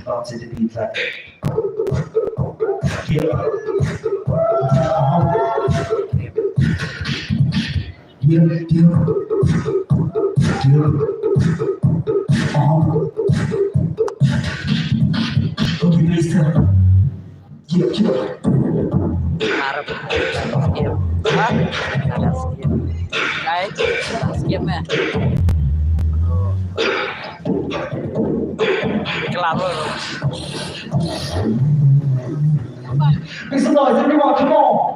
Bounce to the beat like yeah, okay, please tell me. Harap skip. Hah? Ada skip. Guys, skip ya. Oh, kelapa loh. Make some noise, everyone, come on.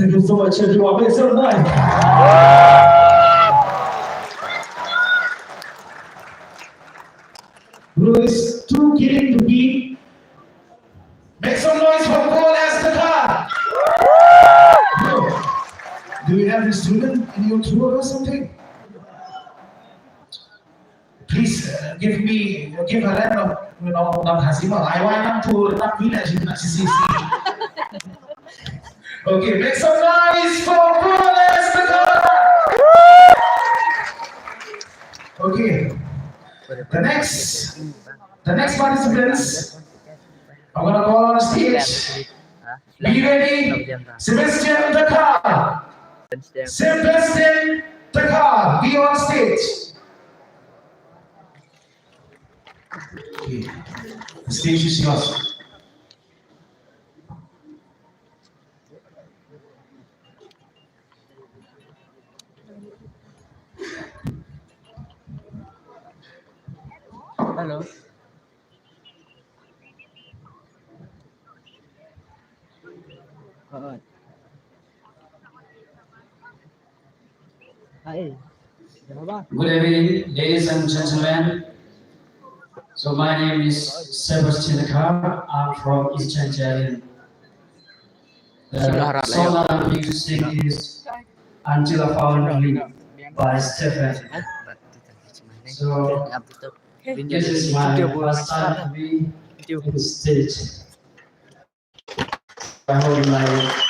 Thank you so much, everyone. Make some noise. Louis, too killing to be. Make some noise for Paul Estacada. Do you have a student in your tour or something? Please give a round of, Hasima. I want to not village in CCC. Okay, make some noise for Paul Estacada. Okay, the next participants, I'm gonna call on stage. Be ready, Sebastian Dakar. Sebastian Dakar, be on stage. Okay, the stage is yours. Hello. Hai. Good evening, ladies and gentlemen. So my name is Sebastian Dakar. I'm from Eastern Jilin. The song that I'm going to sing is Until I Found You by Stephen. So this is my first time to be on the stage. I hope you like it.